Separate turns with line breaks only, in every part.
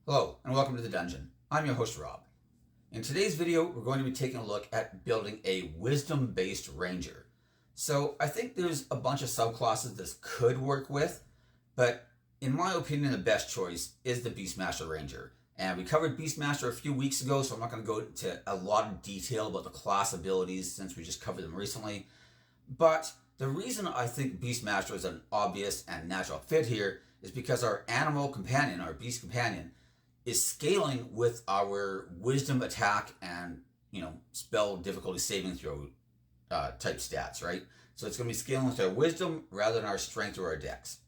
Hello and welcome to the dungeon. I'm your host Rob. In today's video we're going to be taking a look at building a wisdom based ranger. So I think there's a bunch of subclasses this could work with, but in my opinion the best choice is the Beastmaster Ranger. And we covered Beastmaster a few weeks ago, so I'm not going to go into a lot of detail about the class abilities since we just covered them recently. But the reason I think Beastmaster is an obvious and natural fit here is because our animal companion, our beast companion, is scaling with our wisdom attack and spell difficulty saving throw type stats, right? So it's going to be scaling with our wisdom rather than our strength or our dex.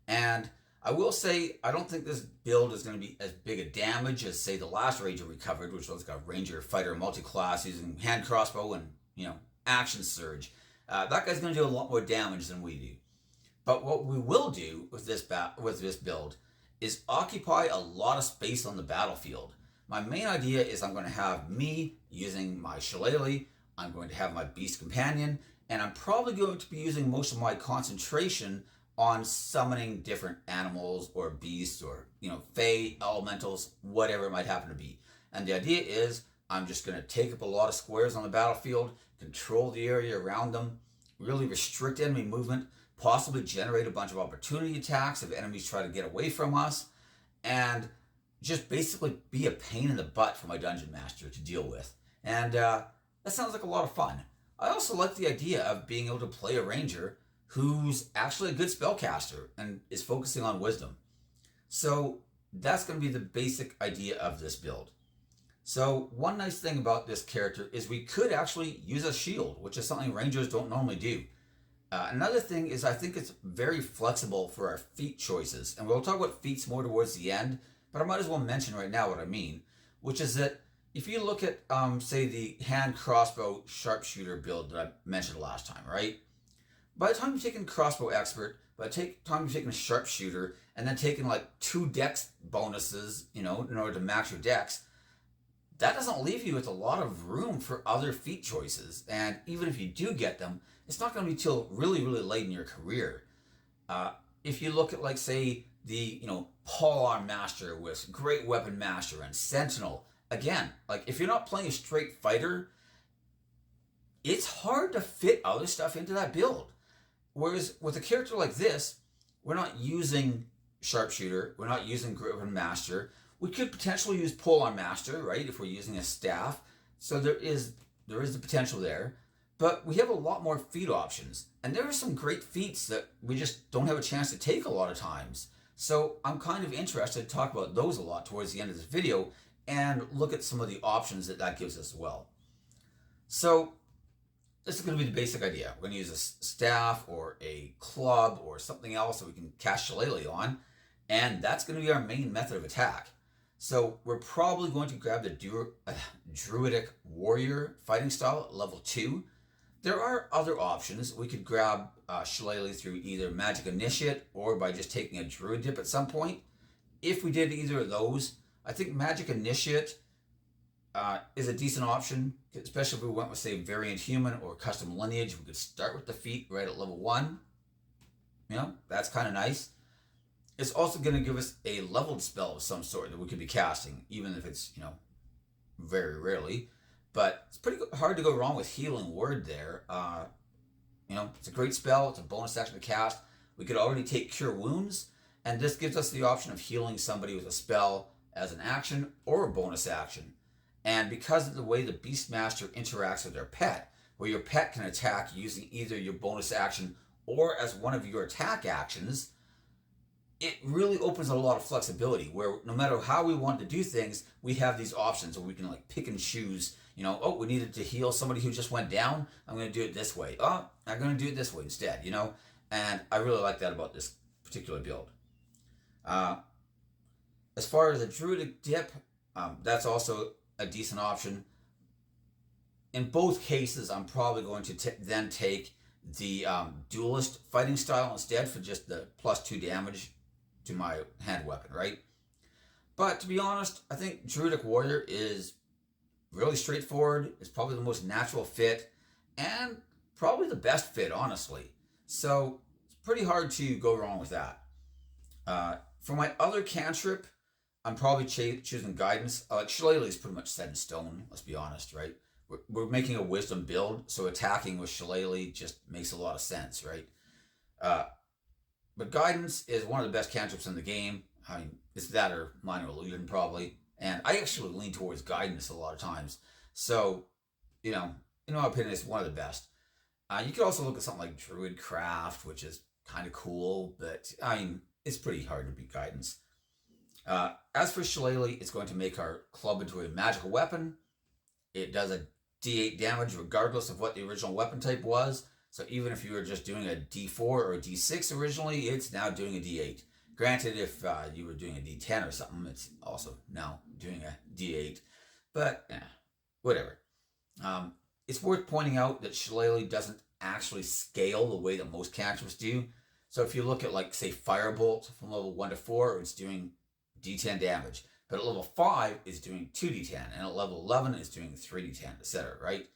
And I will say I don't think this build is going to be as big a damage as say the last ranger we covered, which was a ranger fighter multi-class using hand crossbow and action surge. That guy's going to do a lot more damage than we do. But what we will do with this build is occupy a lot of space on the battlefield. My main idea is I'm going to have me using my shillelagh, I'm going to have my beast companion, and I'm probably going to be using most of my concentration on summoning different animals or beasts or fae, elementals, whatever it might happen to be. And the idea is I'm just going to take up a lot of squares on the battlefield, control the area around them, really restrict enemy movement, possibly generate a bunch of opportunity attacks if enemies try to get away from us, and just basically be a pain in the butt for my dungeon master to deal with. And that sounds like a lot of fun. I also like the idea of being able to play a ranger who's actually a good spellcaster and is focusing on wisdom. So that's going to be the basic idea of this build. So one nice thing about this character is we could actually use a shield, which is something rangers don't normally do. Another thing is I think it's very flexible for our feat choices, and we'll talk about feats more towards the end, but I might as well mention right now what I mean, which is that if you look at, say, the hand crossbow sharpshooter build that I mentioned last time, right? By the time you've taken crossbow expert, by the time you've taken sharpshooter, and then taken like 2 dex bonuses, in order to max your dex, that doesn't leave you with a lot of room for other feat choices. And even if you do get them, it's not going to be till really, really late in your career. If you look at, like, say, the, Polearm Master with Great Weapon Master and Sentinel, again, like, if you're not playing a straight fighter, it's hard to fit other stuff into that build. Whereas with a character like this, we're not using Sharpshooter, we're not using Great Weapon Master. We could potentially use Polearm Master, right, if we're using a staff. So there is the potential there. But we have a lot more feat options. And there are some great feats that we just don't have a chance to take a lot of times. So I'm kind of interested to talk about those a lot towards the end of this video and look at some of the options that gives us as well. So this is going to be the basic idea. We're going to use a staff or a club or something else that we can cast Shillelagh on. And that's going to be our main method of attack. So we're probably going to grab the Druidic Warrior fighting style at level 2. There are other options. We could grab Shillelagh through either Magic Initiate or by just taking a Druid dip at some point. If we did either of those, I think Magic Initiate is a decent option, especially if we went with, say, Variant Human or Custom Lineage. We could start with the feat right at level 1. That's kind of nice. It's also going to give us a leveled spell of some sort that we could be casting, even if it's, very rarely. But it's pretty hard to go wrong with Healing Word there. It's a great spell. It's a bonus action to cast. We could already take Cure Wounds, and this gives us the option of healing somebody with a spell as an action or a bonus action. And because of the way the Beastmaster interacts with their pet, where your pet can attack using either your bonus action or as one of your attack actions, it really opens a lot of flexibility where no matter how we want to do things, we have these options where we can pick and choose. We needed to heal somebody who just went down. I'm going to do it this way. Oh, I'm going to do it this way instead, And I really like that about this particular build. As far as the Druidic Dip, that's also a decent option. In both cases, I'm probably going to then take the Duelist fighting style instead for just the +2 damage to my hand weapon, right? But to be honest, I think Druidic Warrior is really straightforward. It's probably the most natural fit and probably the best fit, honestly. So it's pretty hard to go wrong with that. For my other cantrip, I'm probably choosing guidance. Shillelagh is pretty much set in stone, let's be honest, right? We're making a wisdom build, so attacking with Shillelagh just makes a lot of sense, right? Uh, but guidance is one of the best cantrips in the game. I mean, it's that or minor illusion probably, and I actually lean towards guidance a lot of times. So, you know, in my opinion, it's one of the best. You could also look at something like Druidcraft, which is kind of cool, but I mean, it's pretty hard to beat guidance. As for Shillelagh, it's going to make our club into a magical weapon. It does a d8 damage regardless of what the original weapon type was. So even if you were just doing a d4 or a d6 originally, it's now doing a d8. Granted, if you were doing a d10 or something, it's also now doing a d8. But whatever. It's worth pointing out that Shillelagh doesn't actually scale the way that most cantrips do. So if you look at, like, say, Firebolt from level 1 to 4, it's doing d10 damage. But at level 5, it's doing 2d10. And at level 11, it's doing 3d10, etc., right?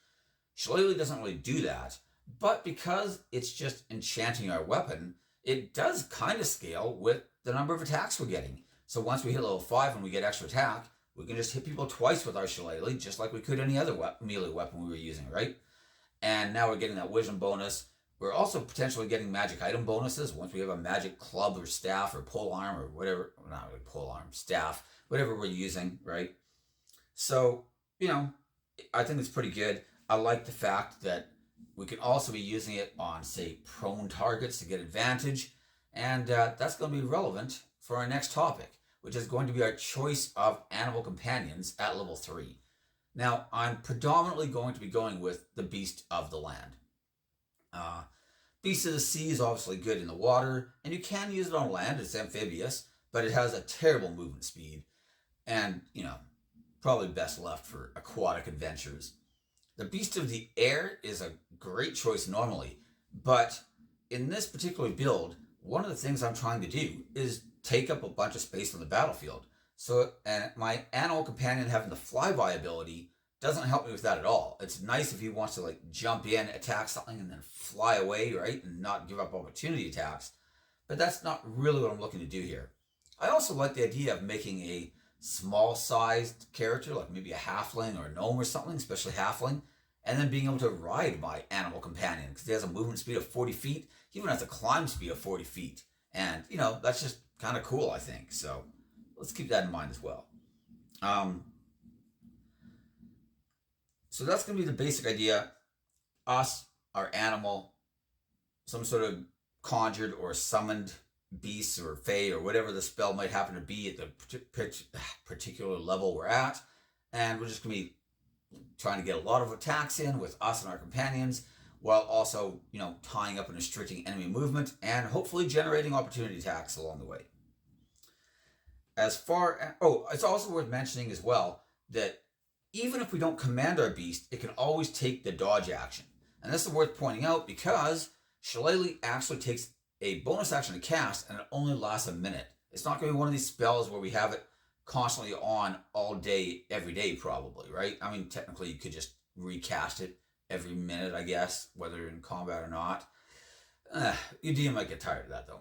Shillelagh doesn't really do that. But because it's just enchanting our weapon, it does kind of scale with the number of attacks we're getting. So once we hit level 5 and we get extra attack, we can just hit people twice with our Shillelagh, just like we could any other melee weapon we were using, right? And now we're getting that wisdom bonus. We're also potentially getting magic item bonuses once we have a magic club or staff or polearm or whatever. Not really polearm, staff, whatever we're using, right? So, I think it's pretty good. I like the fact that we can also be using it on, say, prone targets to get advantage. And that's going to be relevant for our next topic, which is going to be our choice of animal companions at level 3. Now, I'm predominantly going to be going with the Beast of the Land. Beast of the Sea is obviously good in the water, and you can use it on land. It's amphibious, but it has a terrible movement speed, and, probably best left for aquatic adventures. The Beast of the Air is a great choice normally, but in this particular build, one of the things I'm trying to do is take up a bunch of space on the battlefield. So, and my animal companion having the flyby ability doesn't help me with that at all. It's nice if he wants to, like, jump in, attack something, and then fly away, right? And not give up opportunity attacks. But that's not really what I'm looking to do here. I also like the idea of making a small-sized character, like maybe a halfling or a gnome or something, especially halfling, and then being able to ride my animal companion, because he has a movement speed of 40 feet. He even has a climb speed of 40 feet. And, that's just kind of cool, I think. So let's keep that in mind as well. So that's going to be the basic idea. Us, our animal, some sort of conjured or summoned beast or fae or whatever the spell might happen to be at the particular level we're at. And we're just going to be trying to get a lot of attacks in with us and our companions, while also, tying up and restricting enemy movement and hopefully generating opportunity attacks along the way. It's also worth mentioning as well that even if we don't command our beast, it can always take the dodge action. And this is worth pointing out because Shillelagh actually takes a bonus action to cast, and it only lasts a minute. It's not going to be one of these spells where we have it constantly on all day, every day, probably, right? I mean, technically, you could just recast it every minute, I guess, whether you're in combat or not. Your DM might get tired of that, though.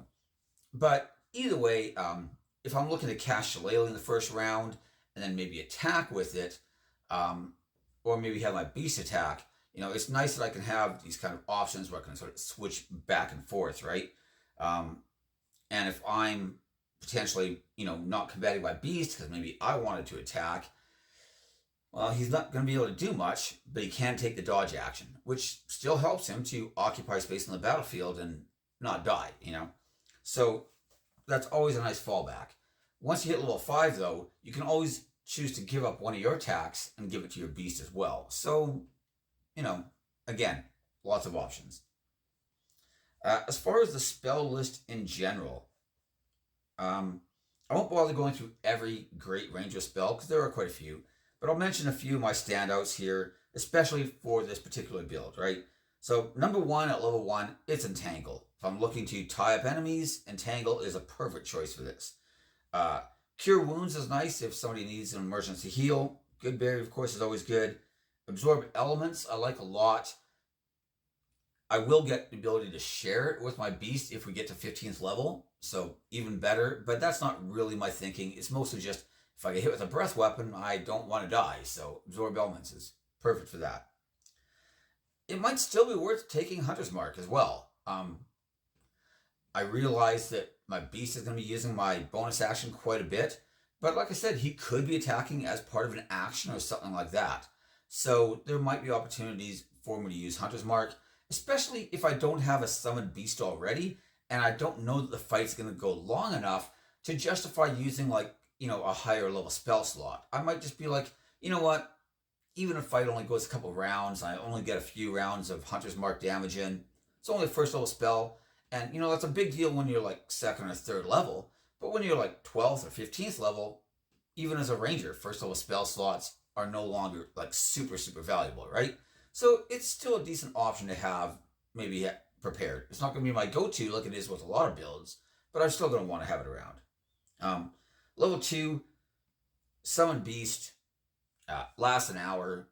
But either way, if I'm looking to cast Shillelagh in the first round, and then maybe attack with it, or maybe have my beast attack, it's nice that I can have these kind of options where I can sort of switch back and forth, right? And if I'm potentially, not combating my beast because maybe I wanted to attack, well, he's not going to be able to do much, but he can take the dodge action, which still helps him to occupy space on the battlefield and not die, So that's always a nice fallback. Once you hit level 5, though, you can always choose to give up one of your attacks and give it to your beast as well. So, again, lots of options. As far as the spell list in general, I won't bother going through every great ranger spell because there are quite a few, but I'll mention a few of my standouts here, especially for this particular build, right? So number 1 at level 1, it's Entangle. If I'm looking to tie up enemies, Entangle is a perfect choice for this. Cure Wounds is nice if somebody needs an emergency heal. Good Berry, of course, is always good. Absorb Elements, I like a lot. I will get the ability to share it with my beast if we get to 15th level, so even better, but that's not really my thinking. It's mostly just If I get hit with a breath weapon, I don't want to die, so absorb elements is perfect for that. It might still be worth taking Hunter's Mark as well. I realize that my beast is going to be using my bonus action quite a bit, but like I said, he could be attacking as part of an action or something like that. So there might be opportunities for me to use Hunter's Mark, especially if I don't have a summoned beast already, and I don't know that the fight's going to go long enough to justify using, like, a higher level spell slot. I might just be like, you know what, even if the fight only goes a couple rounds, I only get a few rounds of Hunter's Mark damage in, it's only a first level spell, and that's a big deal when you're like second or third level, but when you're like 12th or 15th level, even as a ranger, first level spell slots are no longer like super, super valuable, right? So it's still a decent option to have maybe prepared. It's not going to be my go-to like it is with a lot of builds, but I'm still going to want to have it around. Level 2, Summon Beast, lasts an hour,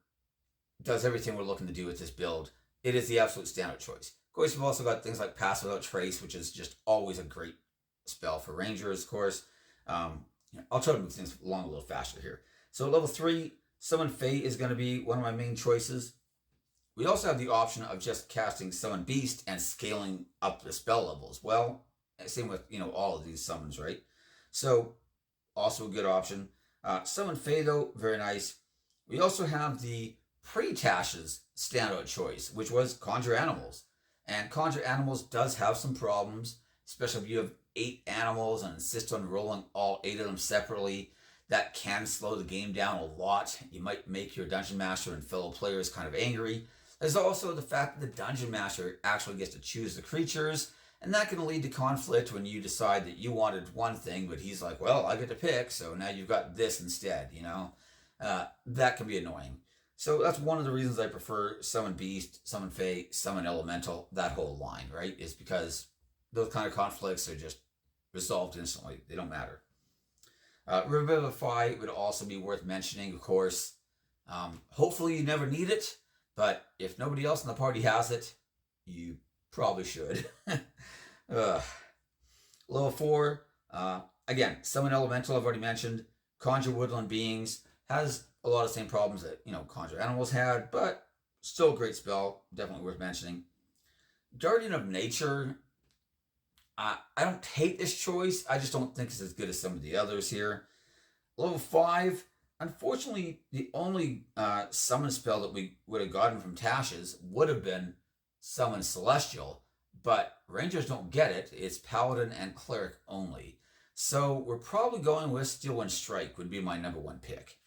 does everything we're looking to do with this build. It is the absolute standard choice. Of course, we've also got things like Pass Without Trace, which is just always a great spell for rangers, of course. I'll try to move things along a little faster here. So level 3, Summon Fate is going to be one of my main choices. We also have the option of just casting Summon Beast and scaling up the spell level as well. Same with, all of these summons, right? So, also a good option. Summon Fate, though, very nice. We also have the pre-Tash's standout choice, which was Conjure Animals. And Conjure Animals does have some problems, especially if you have 8 animals and insist on rolling all 8 of them separately. That can slow the game down a lot. You might make your Dungeon Master and fellow players kind of angry. There's also the fact that the Dungeon Master actually gets to choose the creatures, and that can lead to conflict when you decide that you wanted one thing, but he's like, well, I get to pick, so now you've got this instead, That can be annoying. So that's one of the reasons I prefer Summon Beast, Summon Fate, Summon Elemental, that whole line, right? Is because those kind of conflicts are just resolved instantly. They don't matter. Revivify would also be worth mentioning, of course. Hopefully you never need it, but if nobody else in the party has it, you probably should. Level 4, again, Summon Elemental I've already mentioned. Conjure Woodland Beings has a lot of the same problems that, Conjure Animals had, but still a great spell, definitely worth mentioning. Guardian of Nature, I don't hate this choice, I just don't think it's as good as some of the others here. Level 5, unfortunately, the only summon spell that we would have gotten from Tash's would have been Summon Celestial, but Rangers don't get it. It's Paladin and Cleric only. So we're probably going with Steel Wind Strike would be my number 1 pick.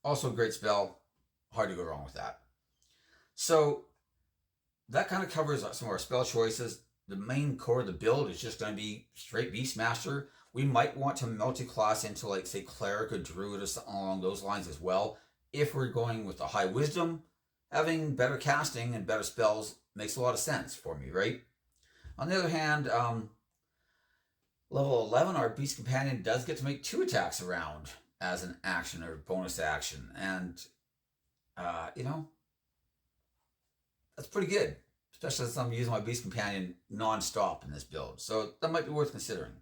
Also a great spell. Hard to go wrong with that. So that kind of covers some of our spell choices. The main core of the build is just going to be straight Beastmaster. We might want to multi-class into, like, say, Cleric or Druid or something along those lines as well. If we're going with a high Wisdom, having better casting and better spells makes a lot of sense for me, right? On the other hand, level 11, our Beast Companion does get to make 2 attacks a round as an action or bonus action. And, that's pretty good. Especially since I'm using my Beast Companion non-stop in this build. So that might be worth considering.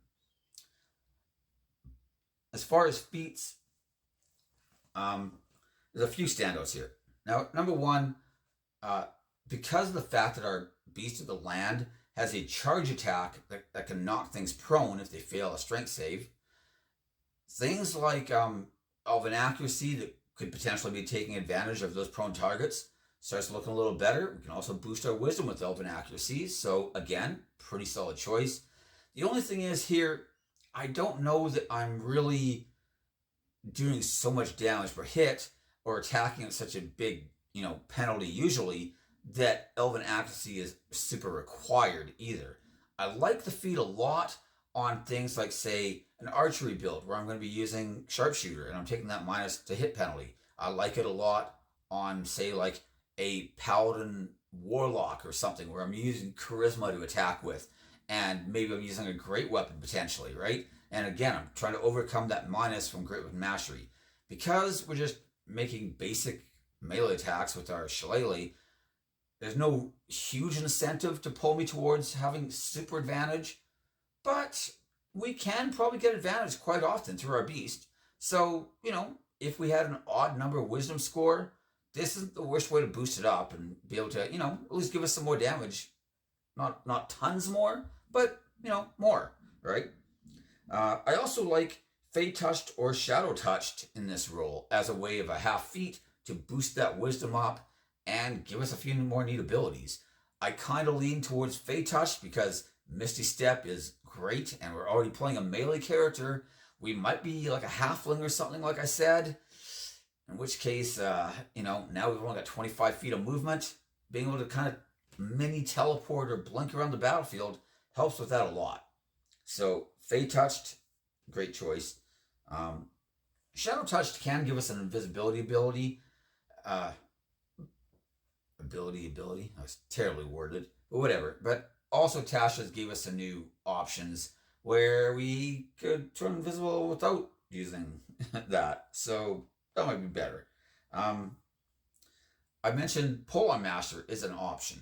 As far as feats, there's a few standouts here. Now, number 1, because of the fact that our Beast of the Land has a charge attack that can knock things prone if they fail a strength save, things like Elven Accuracy that could potentially be taking advantage of those prone targets starts looking a little better. We can also boost our Wisdom with Elven Accuracy, so again, pretty solid choice. The only thing is here, I don't know that I'm really doing so much damage per hit or attacking at such a big, penalty usually, that Elven Accuracy is super required either. I like the feat a lot on things like, say, an archery build where I'm going to be using Sharpshooter and I'm taking that minus to hit penalty. I like it a lot on, say, like a Paladin Warlock or something where I'm using Charisma to attack with, and maybe I'm using a great weapon potentially, right? And again, I'm trying to overcome that minus from Great Weapon Mastery. Because we're just making basic melee attacks with our Shillelagh, there's no huge incentive to pull me towards having super advantage, but we can probably get advantage quite often through our beast. So, if we had an odd number wisdom score, this isn't the worst way to boost it up and be able to, at least give us some more damage. Not tons more, but, more, right? I also like Fey Touched or Shadow Touched in this role as a way of a half feat to boost that wisdom up and give us a few more neat abilities. I kind of lean towards Fey Touched because Misty Step is great and we're already playing a melee character. We might be like a halfling or something, like I said. In which case, now we've only got 25 feet of movement. Being able to kind of mini teleport or blink around the battlefield helps with that a lot. So, Fey Touched, great choice. Shadow Touched can give us an invisibility ability. Ability. That was terribly worded, but whatever. But also, Tasha's gave us some new options where we could turn invisible without using that. So, that might be better. I mentioned Polearm Master is an option.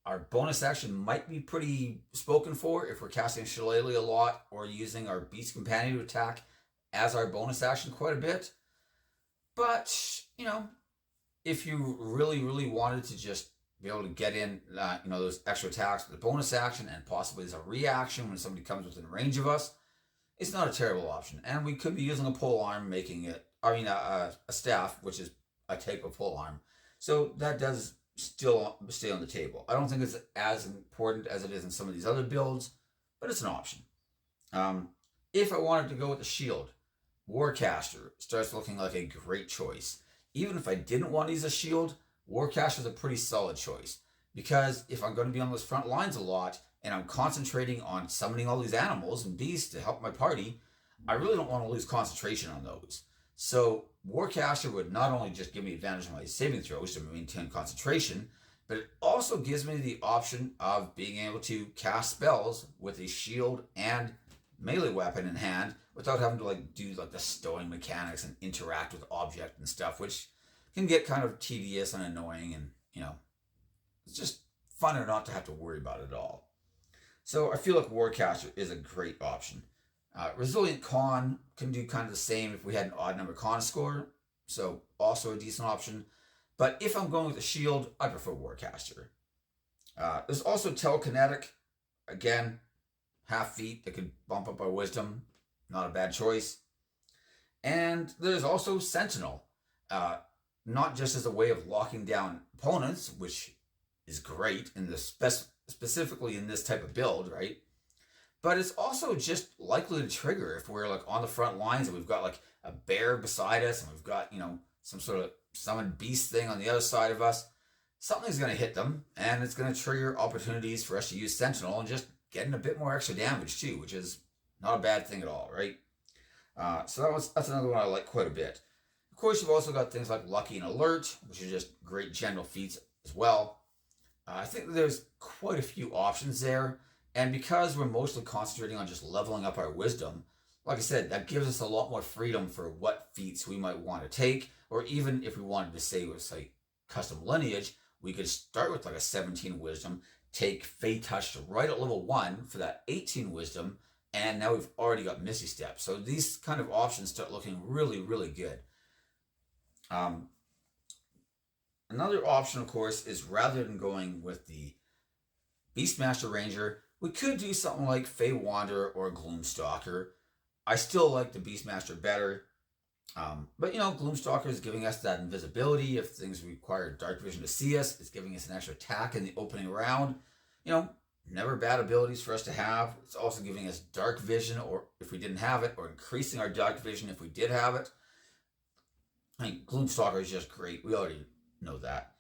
Our bonus action might be pretty spoken for if we're casting Shillelagh a lot or using our Beast Companion to attack as our bonus action quite a bit. But, if you really, really wanted to just be able to get in, those extra attacks with a bonus action and possibly as a reaction when somebody comes within range of us, it's not a terrible option. And we could be using a polearm, making it, a staff, which is a type of polearm. So that does still stay on the table. I don't think it's as important as it is in some of these other builds, but it's an option. If I wanted to go with the shield, Warcaster starts looking like a great choice. Even if I didn't want to use a shield, Warcaster is a pretty solid choice. Because if I'm going to be on those front lines a lot, and I'm concentrating on summoning all these animals and beasts to help my party, I really don't want to lose concentration on those. So Warcaster would not only just give me advantage on my saving throws to maintain concentration, but it also gives me the option of being able to cast spells with a shield and melee weapon in hand without having to do the stowing mechanics and interact with object and stuff, which can get kind of tedious and annoying, and it's just funner not to have to worry about it all. So I feel like Warcaster is a great option. Resilient Con can do kind of the same if we had an odd number con score, so also a decent option. But if I'm going with a shield, I prefer Warcaster. There's also Telekinetic, again, half feet that could bump up our wisdom, not a bad choice. And there's also Sentinel, not just as a way of locking down opponents, which is great in the specifically in this type of build, right? But it's also just likely to trigger if we're on the front lines and we've got a bear beside us and we've got, some sort of summoned beast thing on the other side of us. Something's going to hit them and it's going to trigger opportunities for us to use Sentinel and just getting a bit more extra damage too, which is not a bad thing at all, right? So that's another one I like quite a bit. Of course, you've also got things like Lucky and Alert, which are just great general feats as well. I think there's quite a few options there, and because we're mostly concentrating on just leveling up our wisdom, like I said, that gives us a lot more freedom for what feats we might want to take, or even if we wanted to say with custom lineage, we could start with a 17 wisdom, take Fey Touch right at level 1 for that 18 wisdom, and now we've already got Misty Step. So these kind of options start looking really, really good. Another option, of course, is rather than going with the Beastmaster Ranger, we could do something like Fey Wanderer or Gloomstalker. I still like the Beastmaster better. But Gloomstalker is giving us that invisibility. If things require dark vision to see us, it's giving us an extra attack in the opening round. Never bad abilities for us to have. It's also giving us dark vision, or if we didn't have it, or increasing our dark vision if we did have it. Gloomstalker is just great. We already know that.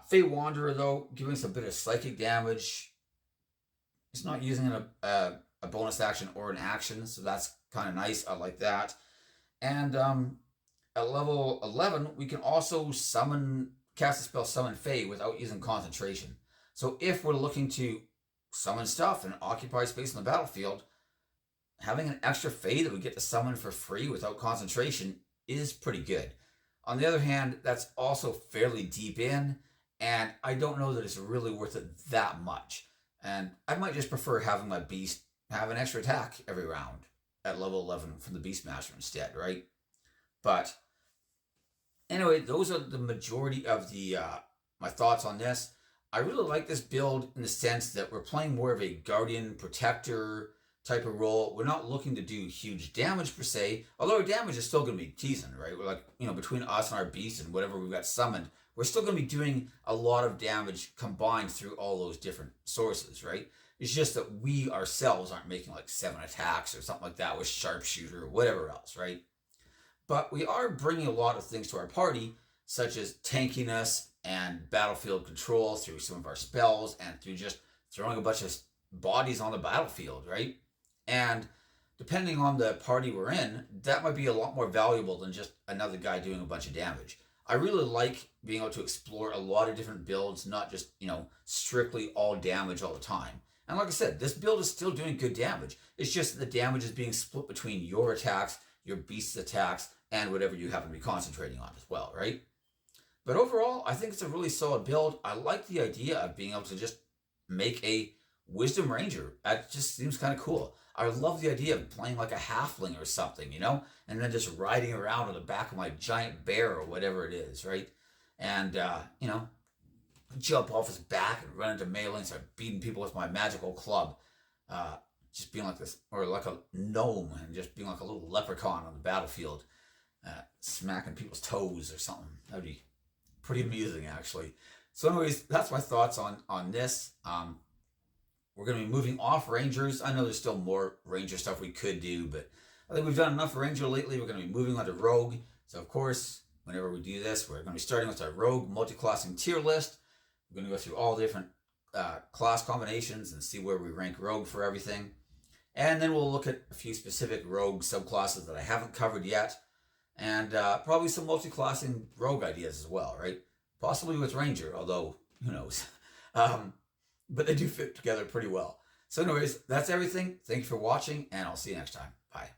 Fey Wanderer, though, giving us a bit of psychic damage. It's not using a bonus action or an action, so that's kind of nice. I like that. And at level 11, we can also cast the spell Summon Fey without using concentration. So if we're looking to summon stuff and occupy space on the battlefield, having an extra Fey that we get to summon for free without concentration is pretty good. On the other hand, that's also fairly deep in, and I don't know that it's really worth it that much. And I might just prefer having my beast have an extra attack every round at level 11 from the Beastmaster instead, right? But anyway, those are the majority of the my thoughts on this. I really like this build in the sense that we're playing more of a guardian protector type of role. We're not looking to do huge damage per se, although our damage is still going to be decent, right? We're like, between us and our beast and whatever we've got summoned, we're still going to be doing a lot of damage combined through all those different sources, right? It's just that we ourselves aren't making like 7 attacks or something like that with sharpshooter or whatever else, right? But we are bringing a lot of things to our party, such as tankiness and battlefield control through some of our spells and through just throwing a bunch of bodies on the battlefield, right? And depending on the party we're in, that might be a lot more valuable than just another guy doing a bunch of damage. I really like being able to explore a lot of different builds, not just, strictly all damage all the time. And like I said, this build is still doing good damage. It's just that the damage is being split between your attacks, your beast's attacks, and whatever you happen to be concentrating on as well, right? But overall, I think it's a really solid build. I like the idea of being able to just make a Wisdom Ranger. That just seems kind of cool. I love the idea of playing like a halfling or something, and then just riding around on the back of my giant bear or whatever it is, right? And, jump off his back and run into melee and start beating people with my magical club. Just being like this, or like a gnome and just being like a little leprechaun on the battlefield, smacking people's toes or something. That'd be pretty amusing, actually. So anyways, that's my thoughts on this. We're going to be moving off Rangers. I know there's still more Ranger stuff we could do, but I think we've done enough Ranger lately. We're going to be moving on to Rogue. So of course, whenever we do this, we're going to be starting with our Rogue multi-classing tier list. We're going to go through all the different class combinations and see where we rank Rogue for everything. And then we'll look at a few specific Rogue subclasses that I haven't covered yet. And probably some multi-classing Rogue ideas as well, right? Possibly with Ranger, although, who knows. But they do fit together pretty well. So anyways, that's everything. Thank you for watching, and I'll see you next time. Bye.